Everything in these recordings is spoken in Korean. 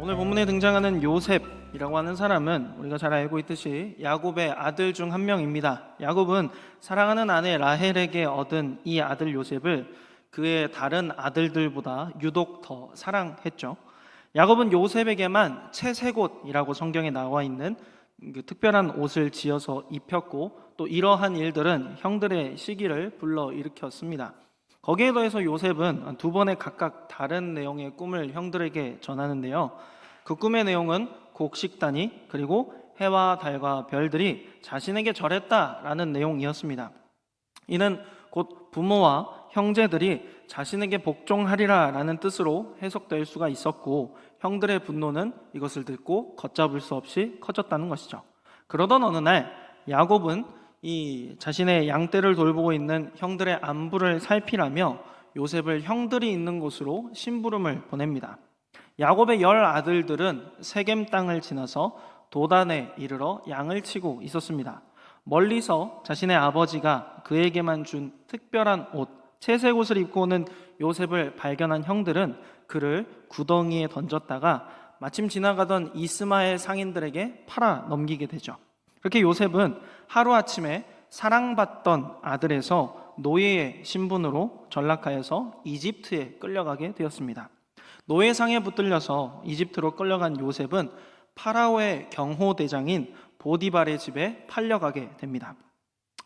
오늘 본문에 등장하는 요셉이라고 하는 사람은 우리가 잘 알고 있듯이 야곱의 아들 중 한 명입니다. 야곱은 사랑하는 아내 라헬에게 얻은 이 아들 요셉을 그의 다른 아들들보다 유독 더 사랑했죠. 야곱은 요셉에게만 채색옷이라고 성경에 나와 있는 그 특별한 옷을 지어서 입혔고, 또 이러한 일들은 형들의 시기를 불러일으켰습니다. 거기에 더해서 요셉은 두 번의 각각 다른 내용의 꿈을 형들에게 전하는데요. 그 꿈의 내용은 곡식단이 그리고 해와 달과 별들이 자신에게 절했다라는 내용이었습니다. 이는 곧 부모와 형제들이 자신에게 복종하리라라는 뜻으로 해석될 수가 있었고, 형들의 분노는 이것을 듣고 걷잡을 수 없이 커졌다는 것이죠. 그러던 어느 날 야곱은 이 자신의 양떼를 돌보고 있는 형들의 안부를 살피라며 요셉을 형들이 있는 곳으로 심부름을 보냅니다. 야곱의 10 아들들은 세겜 땅을 지나서 도단에 이르러 양을 치고 있었습니다. 멀리서 자신의 아버지가 그에게만 준 특별한 옷, 채색 옷을 입고 오는 요셉을 발견한 형들은 그를 구덩이에 던졌다가 마침 지나가던 이스마엘 상인들에게 팔아 넘기게 되죠. 그렇게 요셉은 하루아침에 사랑받던 아들에서 노예의 신분으로 전락하여서 이집트에 끌려가게 되었습니다. 노예상에 붙들려서 이집트로 끌려간 요셉은 파라오의 경호대장인 보디발의 집에 팔려가게 됩니다.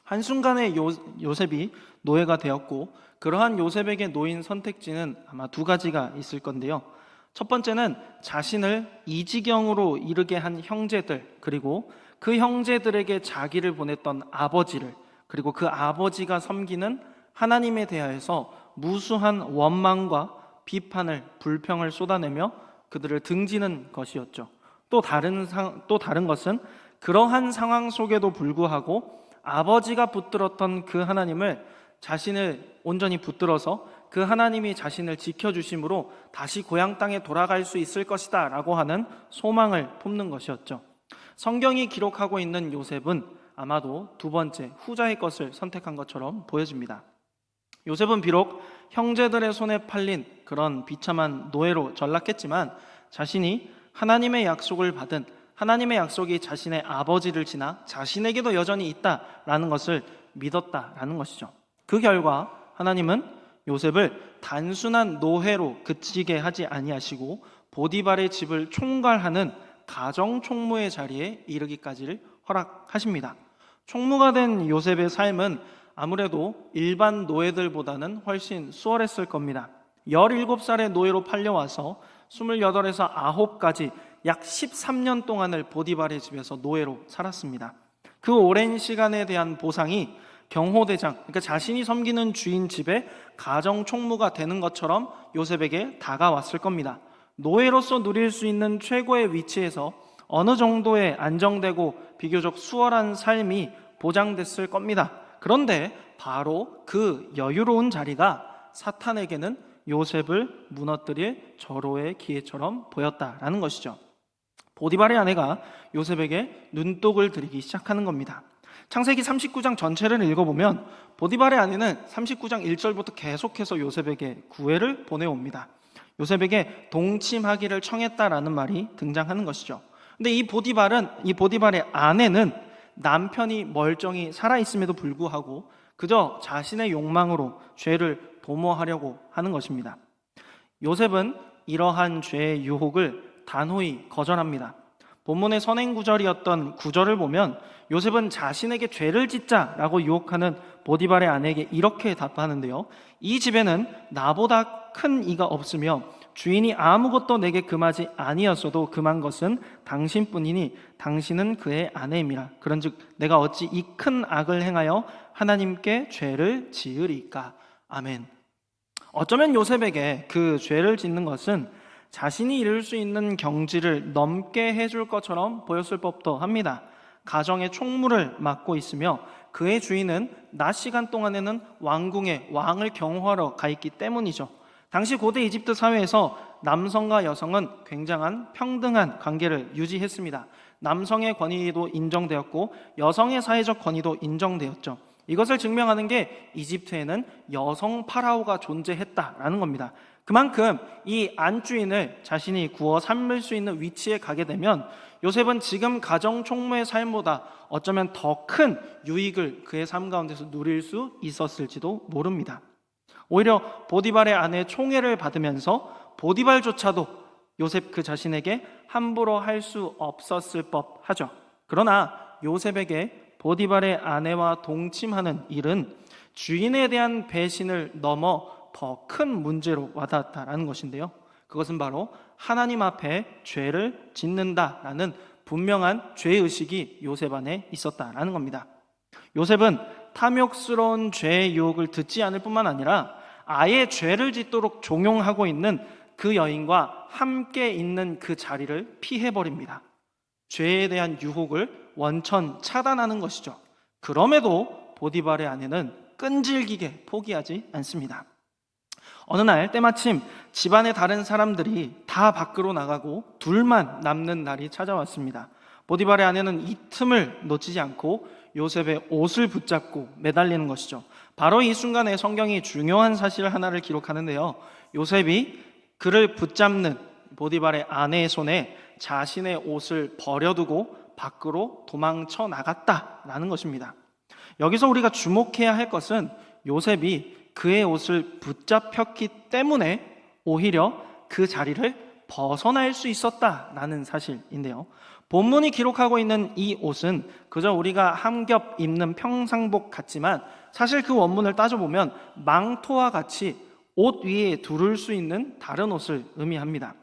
한순간에 요셉이 노예가 되었고, 그러한 요셉에게 놓인 선택지는 아마 두 가지가 있을 건데요. 첫 번째는 자신을 이 지경으로 이르게 한 형제들, 그리고 그 형제들에게 자기를 보냈던 아버지를, 그리고 그 아버지가 섬기는 하나님에 대하여서 무수한 원망과 비판을, 불평을 쏟아내며 그들을 등지는 것이었죠. 또 다른 것은 그러한 상황 속에도 불구하고 아버지가 붙들었던 그 하나님을 자신을 온전히 붙들어서 그 하나님이 자신을 지켜주심으로 다시 고향 땅에 돌아갈 수 있을 것이다 라고 하는 소망을 품는 것이었죠. 성경이 기록하고 있는 요셉은 아마도 두 번째 후자의 것을 선택한 것처럼 보여집니다. 요셉은 비록 형제들의 손에 팔린 그런 비참한 노예로 전락했지만 자신이 하나님의 약속을 받은, 하나님의 약속이 자신의 아버지를 지나 자신에게도 여전히 있다라는 것을 믿었다라는 것이죠. 그 결과 하나님은 요셉을 단순한 노예로 그치게 하지 아니하시고 보디발의 집을 총괄하는 가정 총무의 자리에 이르기까지를 허락하십니다. 총무가 된 요셉의 삶은 아무래도 일반 노예들보다는 훨씬 수월했을 겁니다. 17살의 노예로 팔려와서 28에서 9까지 약 13년 동안을 보디발의 집에서 노예로 살았습니다. 그 오랜 시간에 대한 보상이 경호대장, 그러니까 자신이 섬기는 주인 집에 가정 총무가 되는 것처럼 요셉에게 다가왔을 겁니다. 노예로서 누릴 수 있는 최고의 위치에서 어느 정도의 안정되고 비교적 수월한 삶이 보장됐을 겁니다. 그런데 바로 그 여유로운 자리가 사탄에게는 요셉을 무너뜨릴 절호의 기회처럼 보였다라는 것이죠. 보디발의 아내가 요셉에게 눈독을 들이기 시작하는 겁니다. 창세기 39장 전체를 읽어보면 보디발의 아내는 39장 1절부터 계속해서 요셉에게 구애를 보내옵니다. 요셉에게 동침하기를 청했다라는 말이 등장하는 것이죠. 근데 이 보디발의 아내는 남편이 멀쩡히 살아있음에도 불구하고 그저 자신의 욕망으로 죄를 도모하려고 하는 것입니다. 요셉은 이러한 죄의 유혹을 단호히 거절합니다. 본문의 선행구절이었던 9절을 보면 요셉은 자신에게 죄를 짓자라고 유혹하는 보디발의 아내에게 이렇게 답하는데요. 이 집에는 나보다 큰 이가 없으며 주인이 아무것도 내게 금하지 아니었어도 금한 것은 당신뿐이니 당신은 그의 아내임이라. 그런즉 내가 어찌 이 큰 악을 행하여 하나님께 죄를 지으리까. 아멘. 어쩌면 요셉에게 그 죄를 짓는 것은 자신이 이룰 수 있는 경지를 넘게 해줄 것처럼 보였을 법도 합니다. 가정의 총무를 맡고 있으며 그의 주인은 낮 시간 동안에는 왕궁에 왕을 경호하러 가 있기 때문이죠. 당시 고대 이집트 사회에서 남성과 여성은 굉장한 평등한 관계를 유지했습니다. 남성의 권위도 인정되었고 여성의 사회적 권위도 인정되었죠. 이것을 증명하는 게 이집트에는 여성 파라오가 존재했다라는 겁니다. 그만큼 이 안주인을 자신이 구워 삼을 수 있는 위치에 가게 되면 요셉은 지금 가정 총무의 삶보다 어쩌면 더 큰 유익을 그의 삶 가운데서 누릴 수 있었을지도 모릅니다. 오히려 보디발의 아내 총애를 받으면서 보디발조차도 요셉 그 자신에게 함부로 할 수 없었을 법하죠. 그러나 요셉에게 보디발의 아내와 동침하는 일은 주인에 대한 배신을 넘어 더 큰 문제로 와닿았다라는 것인데요. 그것은 바로 하나님 앞에 죄를 짓는다라는 분명한 죄의식이 요셉 안에 있었다라는 겁니다. 요셉은 탐욕스러운 죄의 유혹을 듣지 않을 뿐만 아니라 아예 죄를 짓도록 종용하고 있는 그 여인과 함께 있는 그 자리를 피해버립니다. 죄에 대한 유혹을 원천 차단하는 것이죠. 그럼에도 보디발의 아내는 끈질기게 포기하지 않습니다. 어느 날 때마침 집안의 다른 사람들이 다 밖으로 나가고 둘만 남는 날이 찾아왔습니다. 보디발의 아내는 이 틈을 놓치지 않고 요셉의 옷을 붙잡고 매달리는 것이죠. 바로 이 순간에 성경이 중요한 사실 하나를 기록하는데요. 요셉이 그를 붙잡는 보디발의 아내의 손에 자신의 옷을 버려두고 밖으로 도망쳐 나갔다라는 것입니다. 여기서 우리가 주목해야 할 것은 요셉이 그의 옷을 붙잡혔기 때문에 오히려 그 자리를 벗어날 수 있었다라는 사실인데요. 본문이 기록하고 있는 이 옷은 그저 우리가 한 겹 입는 평상복 같지만 사실 그 원문을 따져보면 망토와 같이 옷 위에 두를 수 있는 다른 옷을 의미합니다.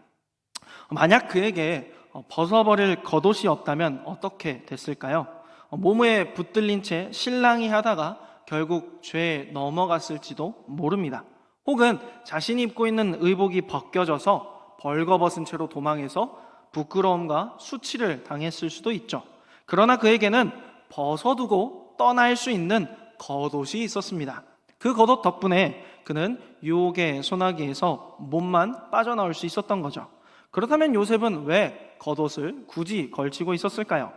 만약 그에게 벗어버릴 겉옷이 없다면 어떻게 됐을까요? 몸에 붙들린 채 실랑이 하다가 결국 죄에 넘어갔을지도 모릅니다. 혹은 자신이 입고 있는 의복이 벗겨져서 벌거벗은 채로 도망해서 부끄러움과 수치를 당했을 수도 있죠. 그러나 그에게는 벗어두고 떠날 수 있는 겉옷이 있었습니다. 그 겉옷 덕분에 그는 유혹의 소나기에서 몸만 빠져나올 수 있었던 거죠. 그렇다면 요셉은 왜 겉옷을 굳이 걸치고 있었을까요?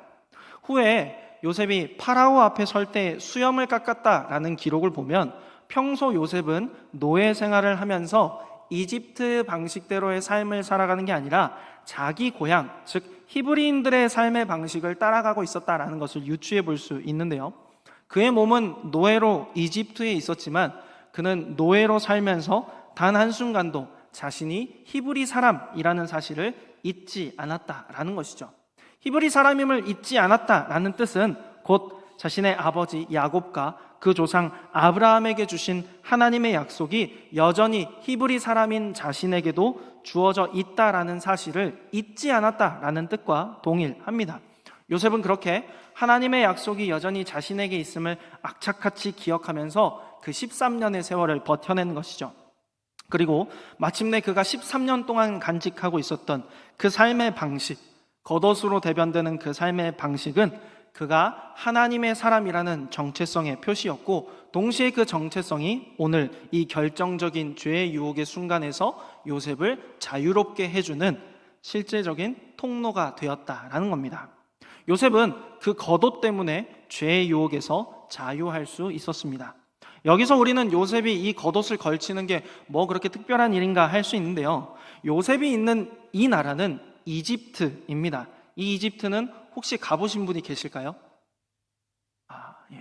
후에 요셉이 파라오 앞에 설 때 수염을 깎았다라는 기록을 보면 평소 요셉은 노예 생활을 하면서 이집트 방식대로의 삶을 살아가는 게 아니라 자기 고향, 즉 히브리인들의 삶의 방식을 따라가고 있었다라는 것을 유추해 볼 수 있는데요. 그의 몸은 노예로 이집트에 있었지만 그는 노예로 살면서 단 한순간도 자신이 히브리 사람이라는 사실을 잊지 않았다라는 것이죠. 히브리 사람임을 잊지 않았다라는 뜻은 곧 자신의 아버지 야곱과 그 조상 아브라함에게 주신 하나님의 약속이 여전히 히브리 사람인 자신에게도 주어져 있다라는 사실을 잊지 않았다라는 뜻과 동일합니다. 요셉은 그렇게 하나님의 약속이 여전히 자신에게 있음을 악착같이 기억하면서 그 13년의 세월을 버텨낸 것이죠. 그리고 마침내 그가 13년 동안 간직하고 있었던 그 삶의 방식, 겉옷으로 대변되는 그 삶의 방식은 그가 하나님의 사람이라는 정체성의 표시였고 동시에 그 정체성이 오늘 이 결정적인 죄의 유혹의 순간에서 요셉을 자유롭게 해주는 실제적인 통로가 되었다라는 겁니다. 요셉은 그 겉옷 때문에 죄의 유혹에서 자유할 수 있었습니다. 여기서 우리는 요셉이 이 겉옷을 걸치는 게 뭐 그렇게 특별한 일인가 할 수 있는데요. 요셉이 있는 이 나라는 이집트입니다. 이 이집트는 혹시 가보신 분이 계실까요?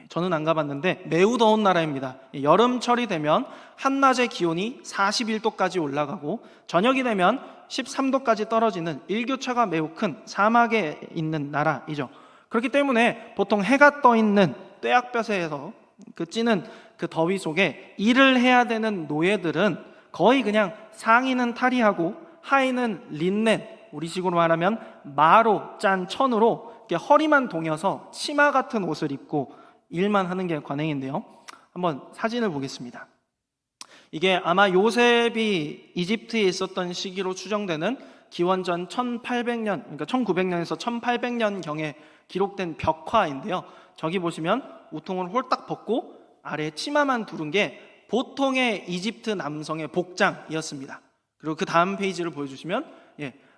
저는 안 가봤는데 매우 더운 나라입니다. 여름철이 되면 한낮의 기온이 41도까지 올라가고 저녁이 되면 13도까지 떨어지는 일교차가 매우 큰 사막에 있는 나라이죠. 그렇기 때문에 보통 해가 떠 있는 떼약볕에서 그 찌는 그 더위 속에 일을 해야 되는 노예들은 거의 그냥 상의는 탈의하고 하의는 린넨, 우리식으로 말하면 마로 짠 천으로 이렇게 허리만 동여서 치마 같은 옷을 입고 일만 하는 게 관행인데요. 한번 사진을 보겠습니다. 이게 아마 요셉이 이집트에 있었던 시기로 추정되는 기원전 1800년, 그러니까 1900년에서 1800년경에 기록된 벽화인데요. 저기 보시면 우통을 홀딱 벗고 아래에 치마만 두른 게 보통의 이집트 남성의 복장이었습니다. 그리고 그 다음 페이지를 보여주시면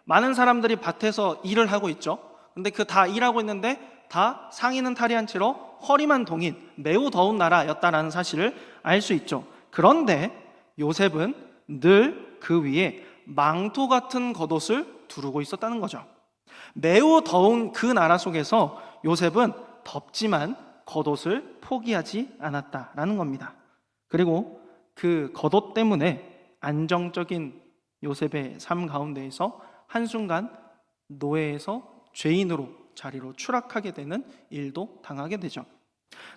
많은 사람들이 밭에서 일을 하고 있죠. 근데 그 다 일하고 있는데 다 상의는 탈의한 채로 허리만 동인 매우 더운 나라였다라는 사실을 알 수 있죠. 그런데 요셉은 늘 그 위에 망토 같은 겉옷을 두르고 있었다는 거죠. 매우 더운 그 나라 속에서 요셉은 덥지만 겉옷을 포기하지 않았다라는 겁니다. 그리고 그 겉옷 때문에 안정적인 요셉의 삶 가운데에서 한순간 노예에서 죄인으로 자리로 추락하게 되는 일도 당하게 되죠.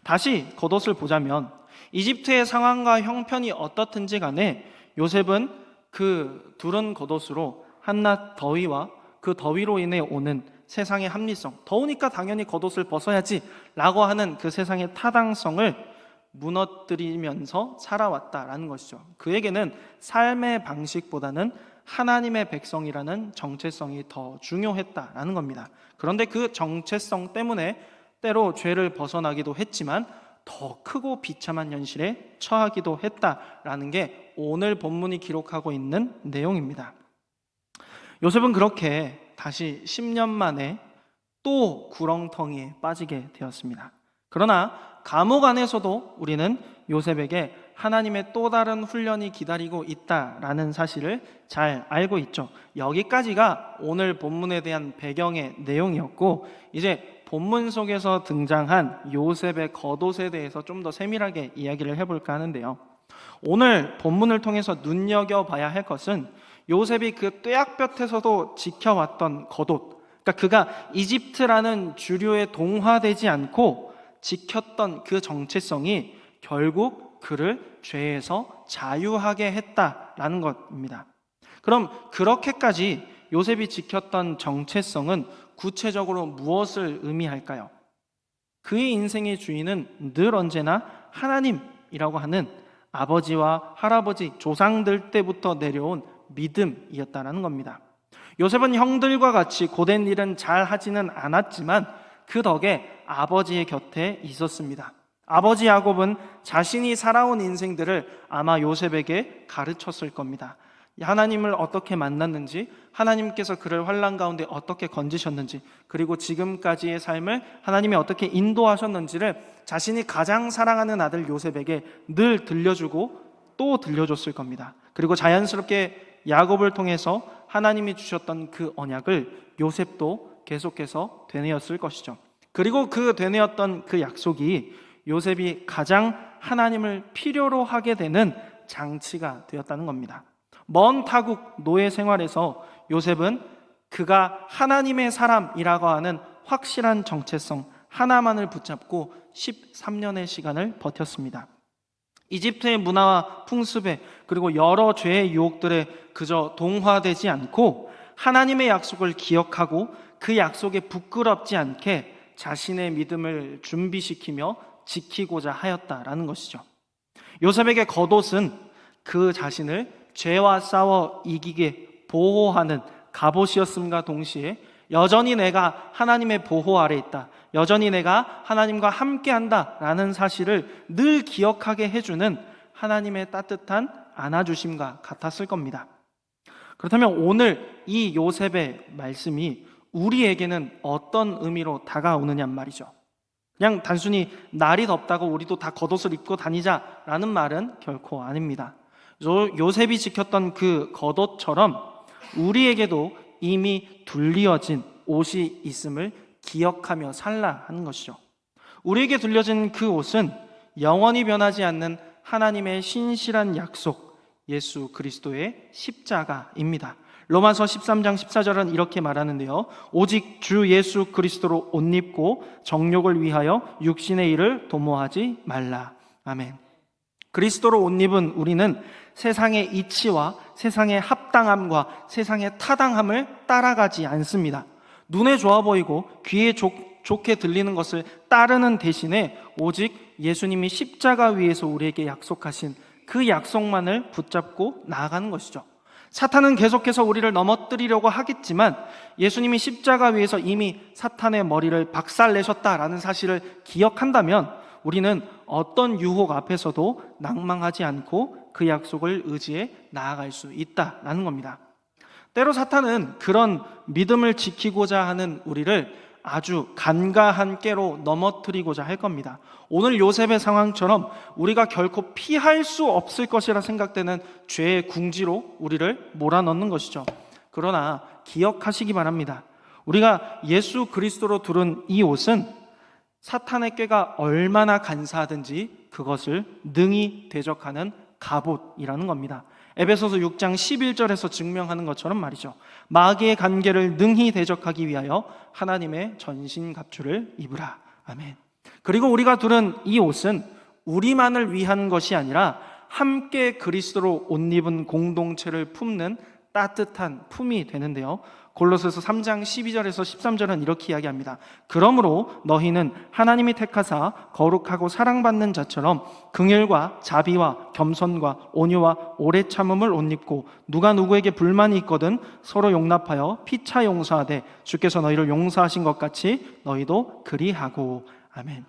다시 겉옷을 보자면 이집트의 상황과 형편이 어떻든지 간에 요셉은 그 두른 겉옷으로 한낮 더위와 그 더위로 인해 오는 세상의 합리성, 더우니까 당연히 겉옷을 벗어야지 라고 하는 그 세상의 타당성을 무너뜨리면서 살아왔다라는 것이죠. 그에게는 삶의 방식보다는 하나님의 백성이라는 정체성이 더 중요했다라는 겁니다. 그런데 그 정체성 때문에 때로 죄를 벗어나기도 했지만 더 크고 비참한 현실에 처하기도 했다라는 게 오늘 본문이 기록하고 있는 내용입니다. 요셉은 그렇게 다시 10년 만에 또 구렁텅이에 빠지게 되었습니다. 그러나 감옥 안에서도 우리는 요셉에게 하나님의 또 다른 훈련이 기다리고 있다라는 사실을 잘 알고 있죠. 여기까지가 오늘 본문에 대한 배경의 내용이었고, 이제 본문 속에서 등장한 요셉의 겉옷에 대해서 좀 더 세밀하게 이야기를 해볼까 하는데요. 오늘 본문을 통해서 눈여겨봐야 할 것은 요셉이 그 뙤약볕에서도 지켜왔던 겉옷, 그러니까 그가 이집트라는 주류에 동화되지 않고 지켰던 그 정체성이 결국 그를 죄에서 자유하게 했다라는 것입니다. 그럼 그렇게까지 요셉이 지켰던 정체성은 구체적으로 무엇을 의미할까요? 그의 인생의 주인은 늘 언제나 하나님이라고 하는 아버지와 할아버지, 조상들 때부터 내려온 믿음이었다는 겁니다. 요셉은 형들과 같이 고된 일은 잘 하지는 않았지만 그 덕에 아버지의 곁에 있었습니다. 아버지 야곱은 자신이 살아온 인생들을 아마 요셉에게 가르쳤을 겁니다. 하나님을 어떻게 만났는지, 하나님께서 그를 환난 가운데 어떻게 건지셨는지, 그리고 지금까지의 삶을 하나님이 어떻게 인도하셨는지를 자신이 가장 사랑하는 아들 요셉에게 늘 들려주고 또 들려줬을 겁니다. 그리고 자연스럽게 야곱을 통해서 하나님이 주셨던 그 언약을 요셉도 계속해서 되뇌었을 것이죠. 그리고 그 되뇌었던 그 약속이 요셉이 가장 하나님을 필요로 하게 되는 장치가 되었다는 겁니다. 먼 타국 노예 생활에서 요셉은 그가 하나님의 사람이라고 하는 확실한 정체성 하나만을 붙잡고 13년의 시간을 버텼습니다. 이집트의 문화와 풍습에 그리고 여러 죄의 유혹들에 그저 동화되지 않고 하나님의 약속을 기억하고 그 약속에 부끄럽지 않게 자신의 믿음을 준비시키며 지키고자 하였다라는 것이죠. 요셉에게 겉옷은 그 자신을 죄와 싸워 이기게 보호하는 갑옷이었음과 동시에 여전히 내가 하나님의 보호 아래 있다, 여전히 내가 하나님과 함께한다 라는 사실을 늘 기억하게 해주는 하나님의 따뜻한 안아주심과 같았을 겁니다. 그렇다면 오늘 이 요셉의 말씀이 우리에게는 어떤 의미로 다가오느냐 말이죠. 그냥 단순히 날이 덥다고 우리도 다 겉옷을 입고 다니자라는 말은 결코 아닙니다. 요셉이 지켰던 그 겉옷처럼 우리에게도 이미 둘리어진 옷이 있음을 기억하며 살라 하는 것이죠. 우리에게 둘려진 그 옷은 영원히 변하지 않는 하나님의 신실한 약속, 예수 그리스도의 십자가입니다. 로마서 13장 14절은 이렇게 말하는데요. 오직 주 예수 그리스도로 옷 입고 정욕을 위하여 육신의 일을 도모하지 말라. 아멘. 그리스도로 옷 입은 우리는 세상의 이치와 세상의 합당함과 세상의 타당함을 따라가지 않습니다. 눈에 좋아 보이고 귀에 좋게 들리는 것을 따르는 대신에 오직 예수님이 십자가 위에서 우리에게 약속하신 그 약속만을 붙잡고 나아가는 것이죠. 사탄은 계속해서 우리를 넘어뜨리려고 하겠지만 예수님이 십자가 위에서 이미 사탄의 머리를 박살내셨다라는 사실을 기억한다면 우리는 어떤 유혹 앞에서도 낭망하지 않고 그 약속을 의지해 나아갈 수 있다라는 겁니다. 때로 사탄은 그런 믿음을 지키고자 하는 우리를 아주 간과한 깨로 넘어뜨리고자 할 겁니다. 오늘 요셉의 상황처럼 우리가 결코 피할 수 없을 것이라 생각되는 죄의 궁지로 우리를 몰아넣는 것이죠. 그러나 기억하시기 바랍니다. 우리가 예수 그리스도로 두른 이 옷은 사탄의 꾀가 얼마나 간사하든지 그것을 능히 대적하는 갑옷이라는 겁니다. 에베소서 6장 11절에서 증명하는 것처럼 말이죠. 마귀의 간계를 능히 대적하기 위하여 하나님의 전신갑주를 입으라. 아멘. 그리고 우리가 두른 이 옷은 우리만을 위한 것이 아니라 함께 그리스도로 옷 입은 공동체를 품는 따뜻한 품이 되는데요. 골로새서 3장 12절에서 13절은 이렇게 이야기합니다. 그러므로 너희는 하나님이 택하사 거룩하고 사랑받는 자처럼 긍휼과 자비와 겸손과 온유와 오래 참음을 옷 입고 누가 누구에게 불만이 있거든 서로 용납하여 피차 용서하되 주께서 너희를 용서하신 것 같이 너희도 그리하고. 아멘.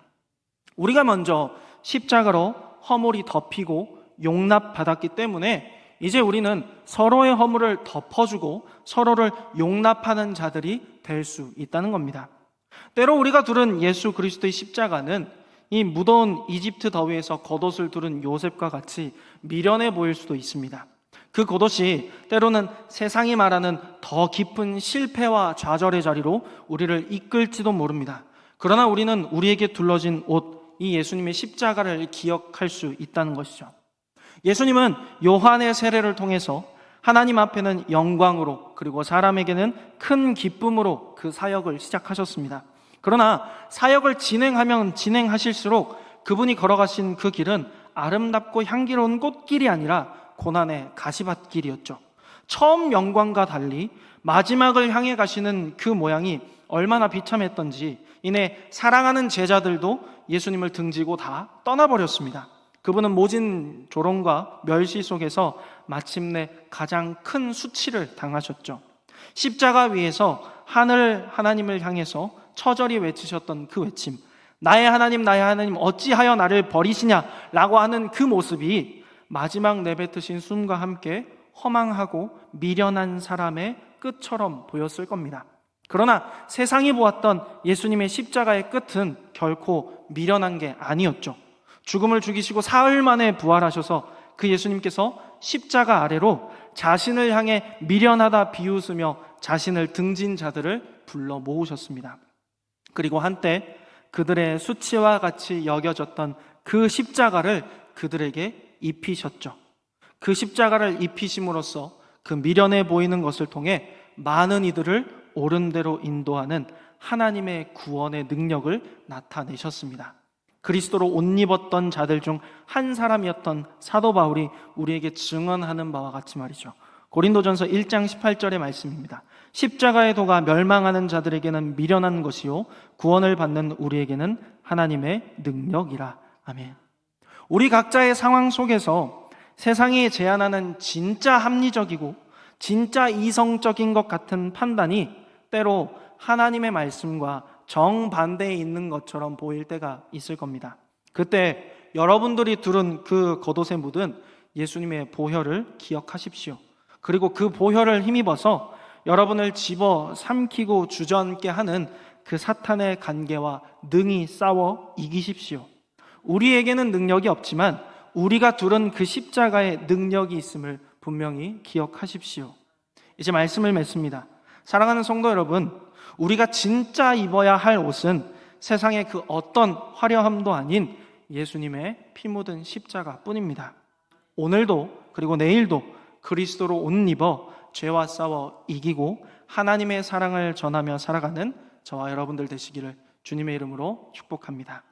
우리가 먼저 십자가로 허물이 덮이고 용납받았기 때문에 이제 우리는 서로의 허물을 덮어주고 서로를 용납하는 자들이 될 수 있다는 겁니다. 때로 우리가 두른 예수 그리스도의 십자가는 이 무더운 이집트 더위에서 겉옷을 두른 요셉과 같이 미련해 보일 수도 있습니다. 그 겉옷이 때로는 세상이 말하는 더 깊은 실패와 좌절의 자리로 우리를 이끌지도 모릅니다. 그러나 우리는 우리에게 둘러진 옷, 이 예수님의 십자가를 기억할 수 있다는 것이죠. 예수님은 요한의 세례를 통해서 하나님 앞에는 영광으로 그리고 사람에게는 큰 기쁨으로 그 사역을 시작하셨습니다. 그러나 사역을 진행하면 진행하실수록 그분이 걸어가신 그 길은 아름답고 향기로운 꽃길이 아니라 고난의 가시밭길이었죠. 처음 영광과 달리 마지막을 향해 가시는 그 모양이 얼마나 비참했던지 이내 사랑하는 제자들도 예수님을 등지고 다 떠나버렸습니다. 그분은 모진 조롱과 멸시 속에서 마침내 가장 큰 수치를 당하셨죠. 십자가 위에서 하나님을 향해서 처절히 외치셨던 그 외침, 나의 하나님 어찌하여 나를 버리시냐라고 하는 그 모습이 마지막 내뱉으신 숨과 함께 허망하고 미련한 사람의 끝처럼 보였을 겁니다. 그러나 세상이 보았던 예수님의 십자가의 끝은 결코 미련한 게 아니었죠. 죽음을 죽이시고 사흘 만에 부활하셔서 그 예수님께서 십자가 아래로 자신을 향해 미련하다 비웃으며 자신을 등진 자들을 불러 모으셨습니다. 그리고 한때 그들의 수치와 같이 여겨졌던 그 십자가를 그들에게 입히셨죠. 그 십자가를 입히심으로써 그 미련해 보이는 것을 통해 많은 이들을 옳은 대로 인도하는 하나님의 구원의 능력을 나타내셨습니다. 그리스도로 옷 입었던 자들 중 한 사람이었던 사도 바울이 우리에게 증언하는 바와 같이 말이죠. 고린도전서 1장 18절의 말씀입니다. 십자가의 도가 멸망하는 자들에게는 미련한 것이요 구원을 받는 우리에게는 하나님의 능력이라. 아멘. 우리 각자의 상황 속에서 세상이 제안하는 진짜 합리적이고 진짜 이성적인 것 같은 판단이 때로 하나님의 말씀과 정반대에 있는 것처럼 보일 때가 있을 겁니다. 그때 여러분들이 두른 그 겉옷에 묻은 예수님의 보혈을 기억하십시오. 그리고 그 보혈을 힘입어서 여러분을 집어 삼키고 주저앉게 하는 그 사탄의 간계와 능히 싸워 이기십시오. 우리에게는 능력이 없지만 우리가 두른 그 십자가의 능력이 있음을 분명히 기억하십시오. 이제 말씀을 맺습니다. 사랑하는 성도 여러분, 우리가 진짜 입어야 할 옷은 세상의 그 어떤 화려함도 아닌 예수님의 피 묻은 십자가 뿐입니다. 오늘도 그리고 내일도 그리스도로 옷 입어 죄와 싸워 이기고 하나님의 사랑을 전하며 살아가는 저와 여러분들 되시기를 주님의 이름으로 축복합니다.